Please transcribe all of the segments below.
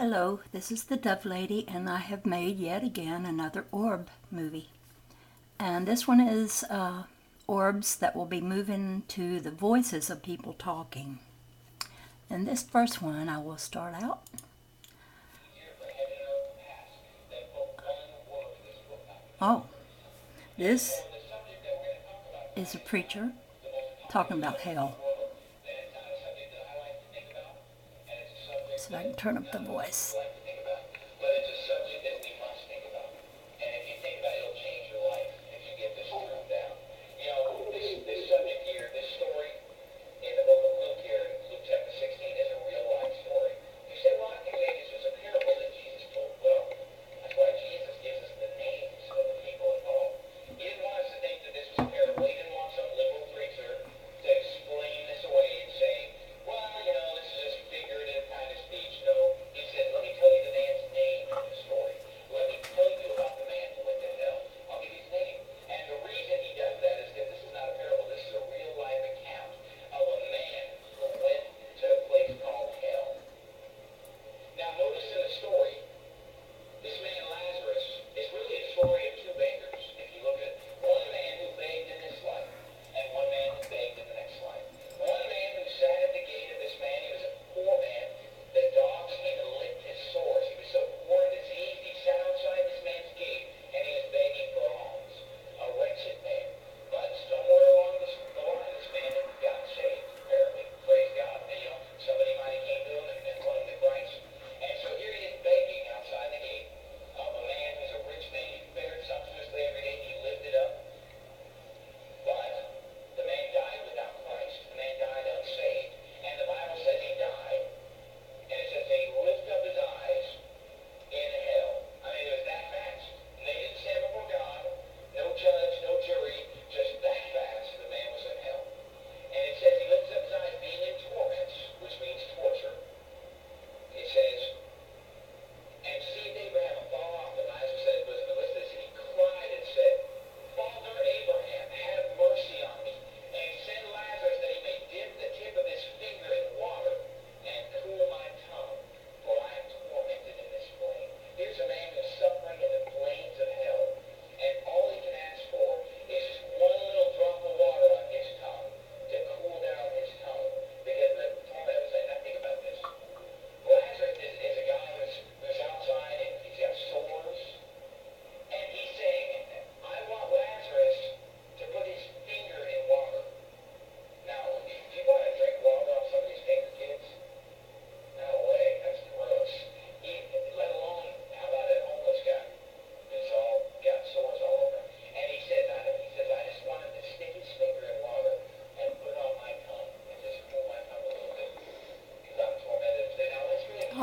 Hello, this is the Dove Lady, and I have made yet again another orb movie. And this one is orbs that will be moving to the voices of people talking. In this first one, I will start out. Oh, this is a preacher talking about hell. So I can turn up the voice.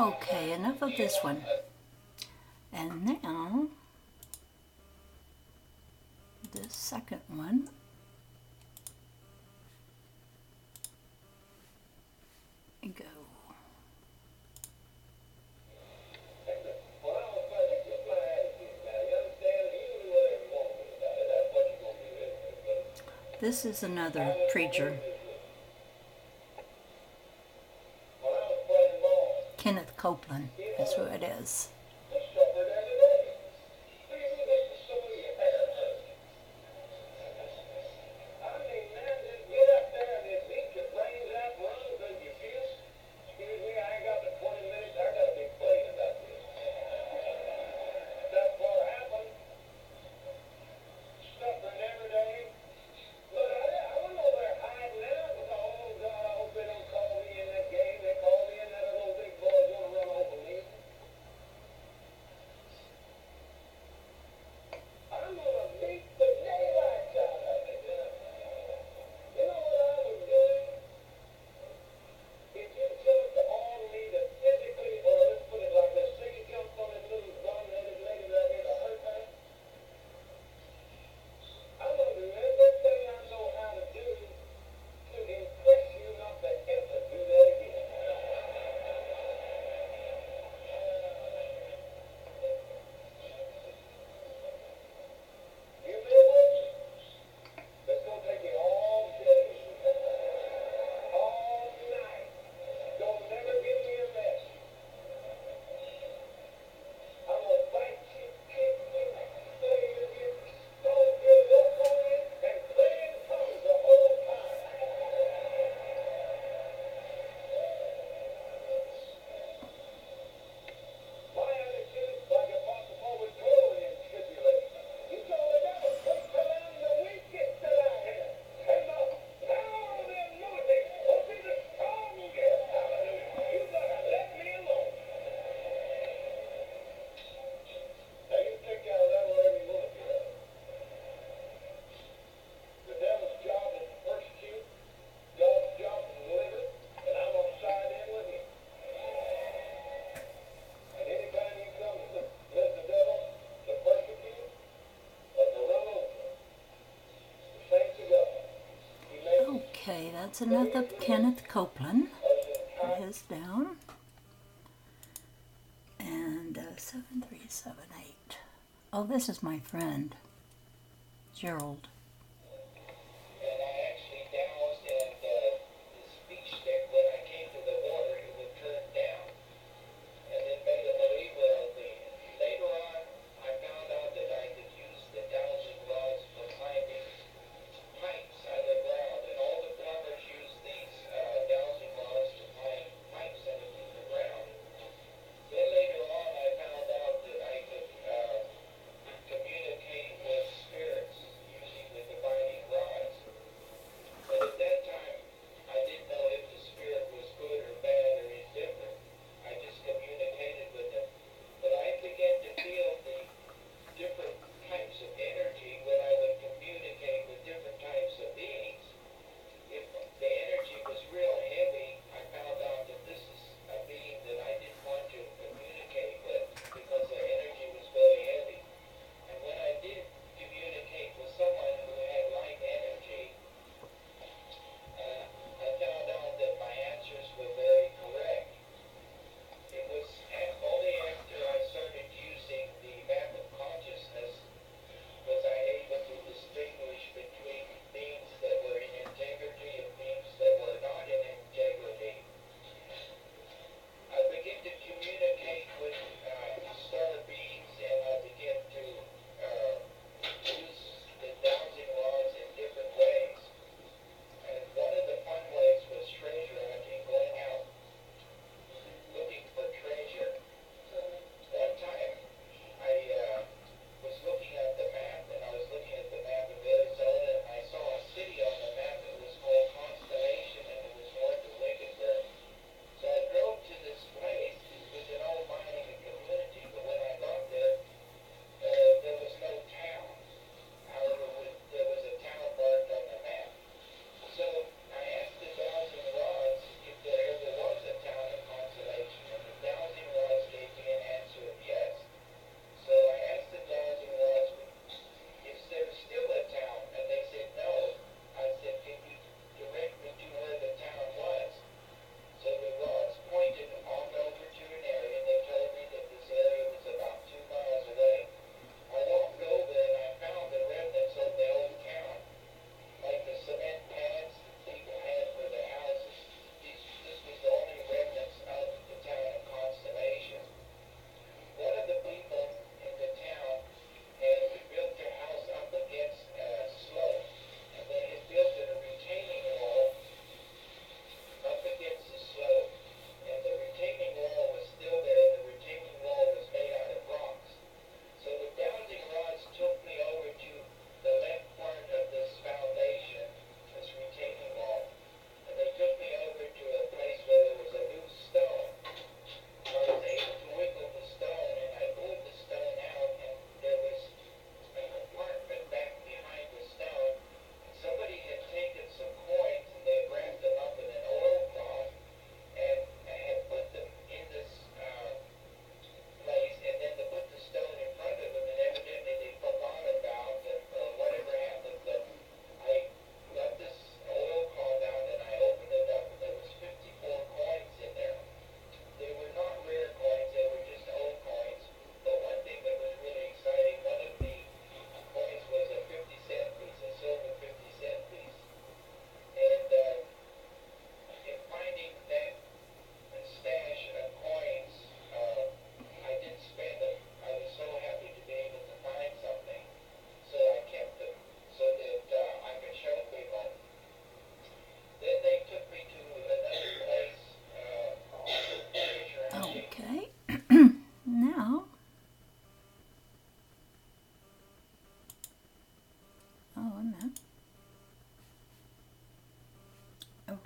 Okay, enough of this one. And now, the second one. Go. This is another preacher. Kenneth-Copeland, that's who it is. that's enough of Kenneth-Copeland. Put his down. And 7378. Oh, this is my friend, Gerald.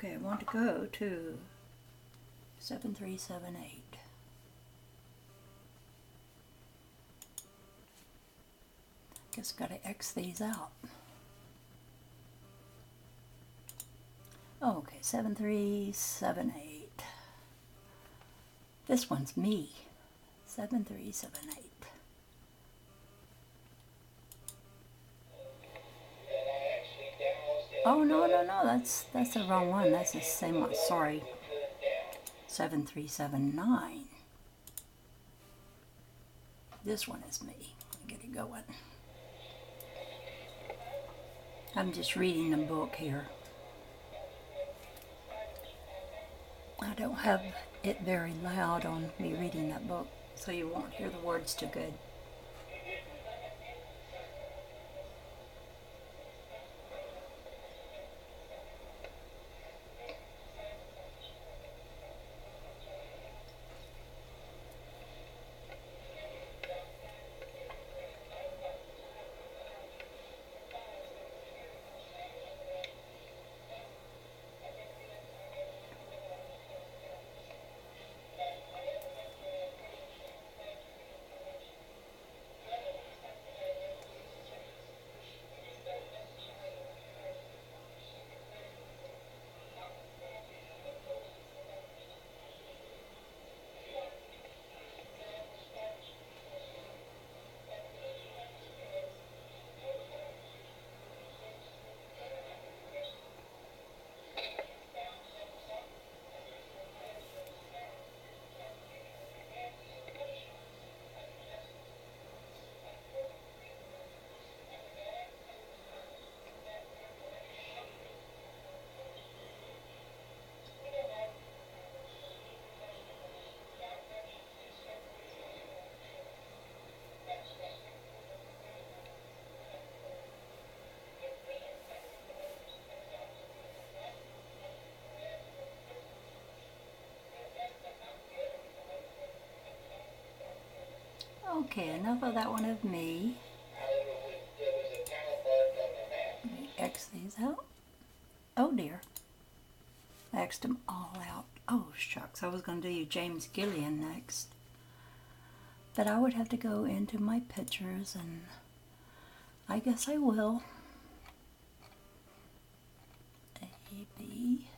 Okay, I want to go to 7378. Guess gotta X these out. Oh, okay, 7378. This one's me. 7378. And I actually doused Oh, no, no, no, that's the wrong one. That's the same one. Sorry. 7379. This one is me. Get it going. I'm just reading the book here. I don't have it very loud on me reading that book, so you won't hear the words too good. Okay, enough of that one of me. Let me X these out. Oh dear. I X'd them all out. Oh shucks, I was going to do you James-Gilliland next. But I would have to go into my pictures, and I guess I will. A, B.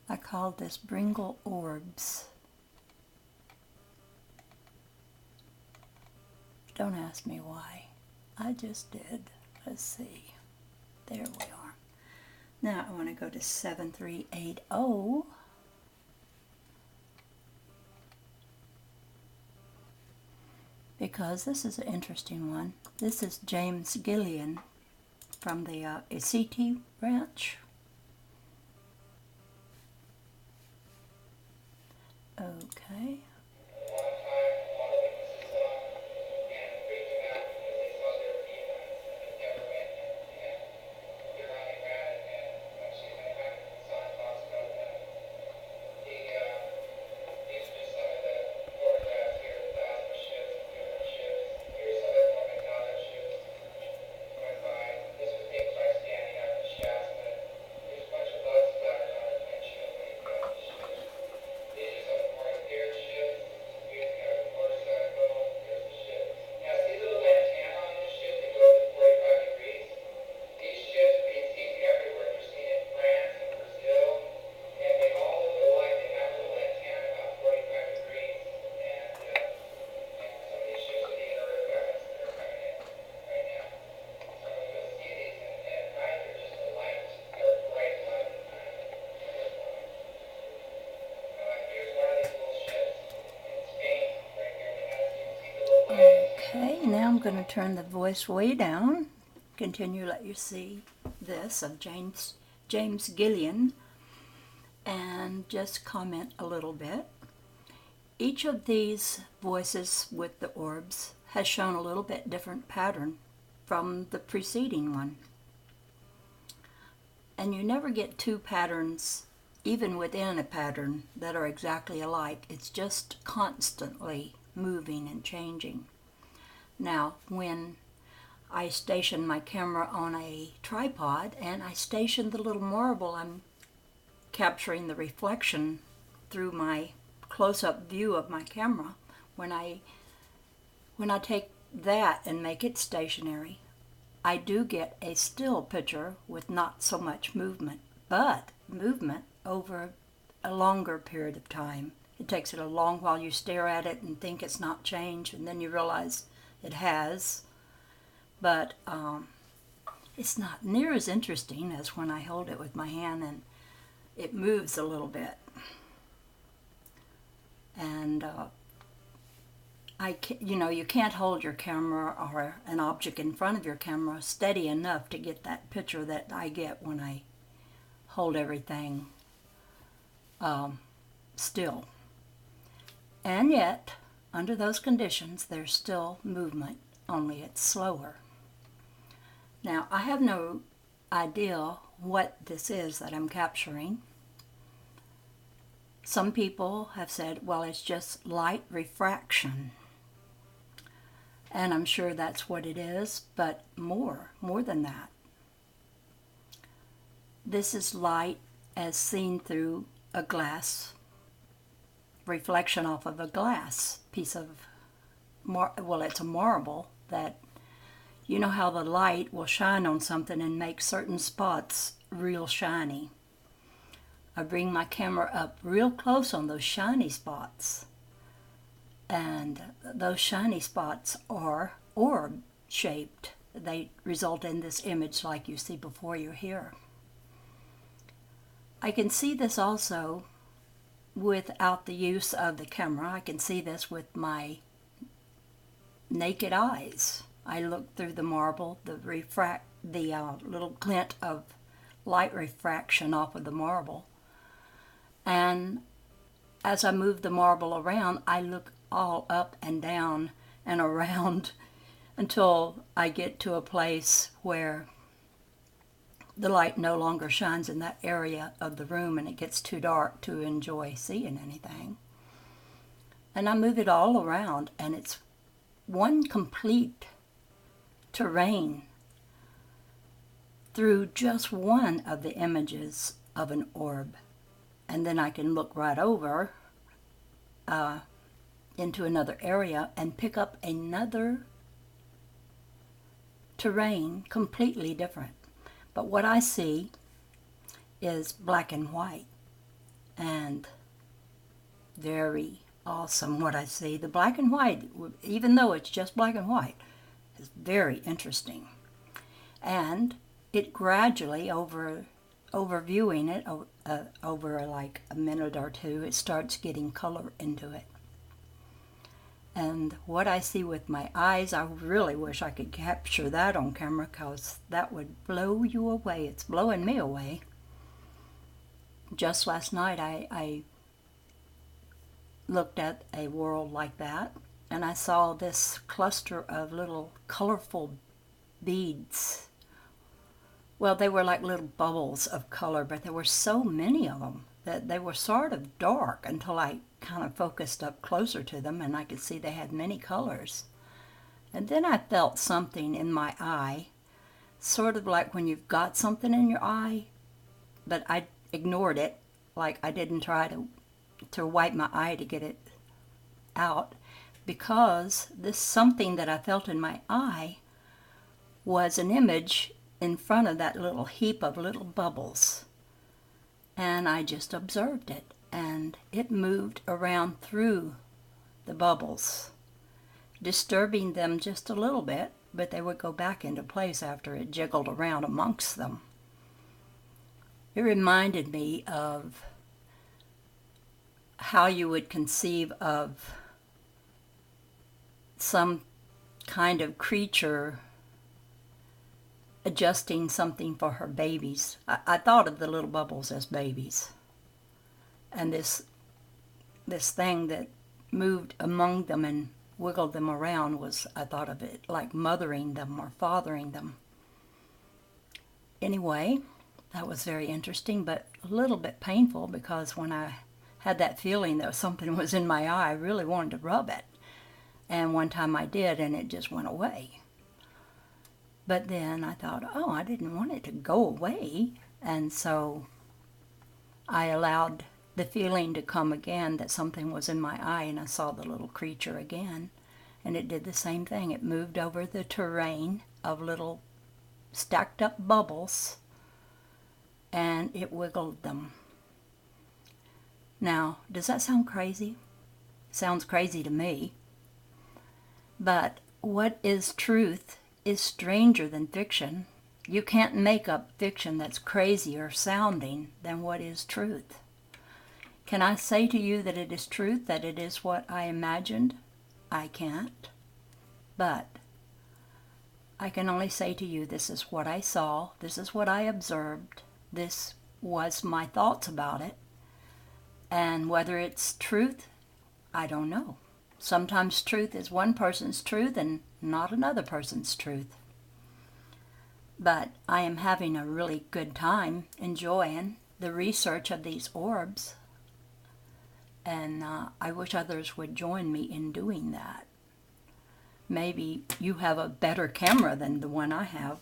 I called this Bringle Orbs. Don't ask me why. I just did. Let's see. There we are. Now I want to go to 7380. Because this is an interesting one. This is James-Gilliland from the akin ranch. Okay. Okay, now I'm going to turn the voice way down. Continue to let you see this of James-Gilliland, and just comment a little bit. Each of these voices with the orbs has shown a little bit different pattern from the preceding one. And you never get two patterns, even within a pattern, that are exactly alike. It's just constantly moving and changing. Now, when I station my camera on a tripod and I station the little marble, I'm capturing the reflection through my close-up view of my camera. When I take that and make it stationary, I do get a still picture with not so much movement, but movement over a longer period of time. It takes it a long while. You stare at it and think it's not changed, and then you realize it has. but it's not near as interesting as when I hold it with my hand and it moves a little bit. And you can't hold your camera or an object in front of your camera steady enough to get that picture that I get when I hold everything still. And yet, under those conditions, there's still movement, only it's slower. Now, I have no idea what this is that I'm capturing. Some people have said, well, it's just light refraction. And I'm sure that's what it is, but more than that. This is light as seen through a glass, reflection off of a glass piece of, it's a marble that, you know how the light will shine on something and make certain spots real shiny. I bring my camera up real close on those shiny spots. And those shiny spots are orb-shaped. They result in this image like you see before you here. I can see this also without the use of the camera. I can see this with my naked eyes. I look through the marble, the little glint of light refraction off of the marble. And as I move the marble around, I look all up and down and around until I get to a place where the light no longer shines in that area of the room and it gets too dark to enjoy seeing anything. And I move it all around, and it's one complete terrain through just one of the images of an orb. And then I can look right over into another area and pick up another terrain completely different. But what I see is black and white, and very awesome what I see. The black and white, even though it's just black and white, is very interesting. And it gradually, overviewing it, over like a minute or two, it starts getting color into it. And what I see with my eyes, I really wish I could capture that on camera, because that would blow you away. It's blowing me away. Just last night I looked at a world like that, and I saw this cluster of little colorful beads. Well, they were like little bubbles of color, but there were so many of them that they were sort of dark until I kind of focused up closer to them, and I could see they had many colors. And then I felt something in my eye, sort of like when you've got something in your eye, but I ignored it, like I didn't try to wipe my eye to get it out, because this something that I felt in my eye was an image in front of that little heap of little bubbles. And I just observed it, and it moved around through the bubbles, disturbing them just a little bit, but they would go back into place after it jiggled around amongst them. It reminded me of how you would conceive of some kind of creature adjusting something for her babies. I thought of the little bubbles as babies. And this thing that moved among them and wiggled them around I thought of it like mothering them or fathering them. Anyway, that was very interesting, but a little bit painful, because when I had that feeling that something was in my eye, I really wanted to rub it. And one time I did, and it just went away. But then I thought, oh, I didn't want it to go away. And so I allowed the feeling to come again that something was in my eye, and I saw the little creature again. And it did the same thing. It moved over the terrain of little stacked up bubbles, and it wiggled them. Now, does that sound crazy? Sounds crazy to me. But what is truth is stranger than fiction. You can't make up fiction that's crazier sounding than what is truth. Can I say to you that it is truth, that it is what I imagined? I can't. But I can only say to you, this is what I saw, this is what I observed, this was my thoughts about it, and whether it's truth, I don't know. Sometimes truth is one person's truth and not another person's truth. But I am having a really good time enjoying the research of these orbs, and I wish others would join me in doing that. Maybe you have a better camera than the one I have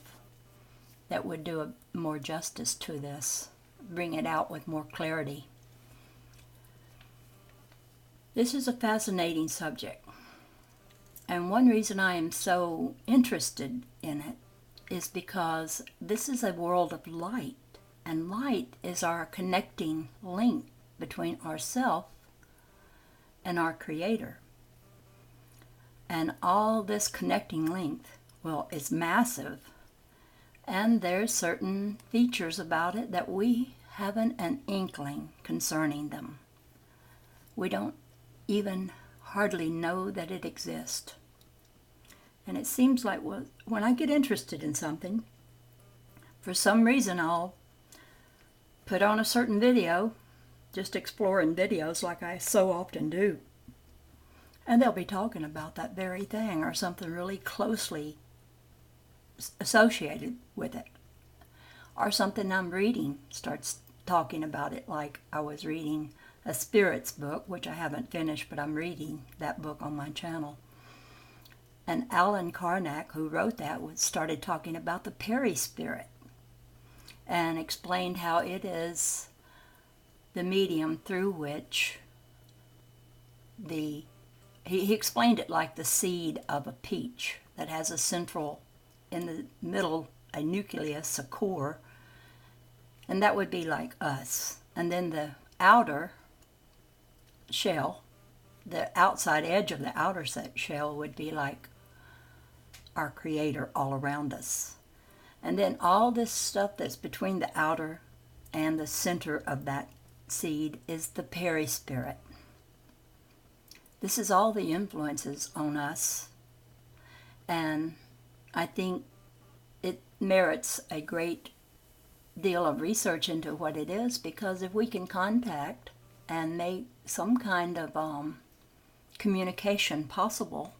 that would do more justice to this, bring it out with more clarity. This is a fascinating subject, and one reason I am so interested in it is because this is a world of light, and light is our connecting link between ourself and our Creator. And all this connecting link, well, is massive, and there's certain features about it that we haven't an inkling concerning them. We don't even hardly know that it exists. And it seems like when I get interested in something, for some reason I'll put on a certain video, just exploring videos like I so often do, and they'll be talking about that very thing or something really closely associated with it. Or something I'm reading starts talking about it, like I was reading a spirits book, which I haven't finished, but I'm reading that book on my channel. And Alan-Karnak, who wrote that, started talking about the Perispirit and explained how it is the medium through which he explained it like the seed of a peach that has a central, in the middle, a nucleus, a core, and that would be like us. And then the outer shell, the outside edge of the outer shell would be like our Creator all around us. And then all this stuff that's between the outer and the center of that seed is the Perispirit. This is all the influences on us, and I think it merits a great deal of research into what it is, because if we can contact and make some kind of communication possible,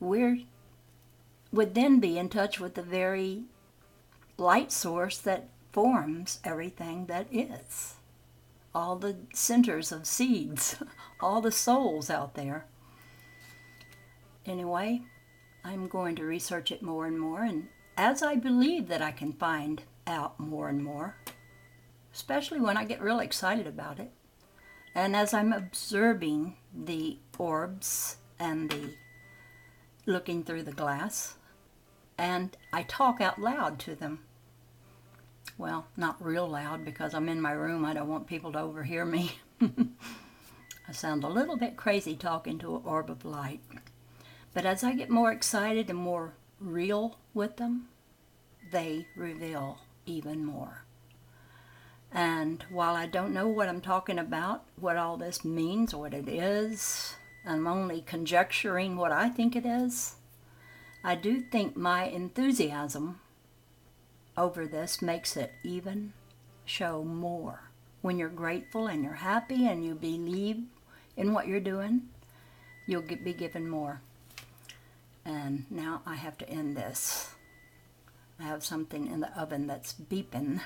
we would then be in touch with the very light source that forms everything that is. All the centers of seeds, all the souls out there. Anyway, I'm going to research it more and more, and as I believe that I can find out more and more, especially when I get real excited about it, and as I'm observing the orbs and the looking through the glass, and I talk out loud to them. Well, not real loud, because I'm in my room. I don't want people to overhear me. I sound a little bit crazy talking to an orb of light. But as I get more excited and more real with them, they reveal even more. And while I don't know what I'm talking about, what all this means, what it is, I'm only conjecturing what I think it is, I do think my enthusiasm over this makes it even show more. When you're grateful and you're happy and you believe in what you're doing, you'll be given more. And now I have to end this. I have something in the oven that's beeping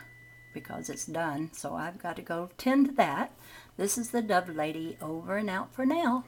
because it's done, so I've got to go tend to that. This is the Dove Lady, over and out for now.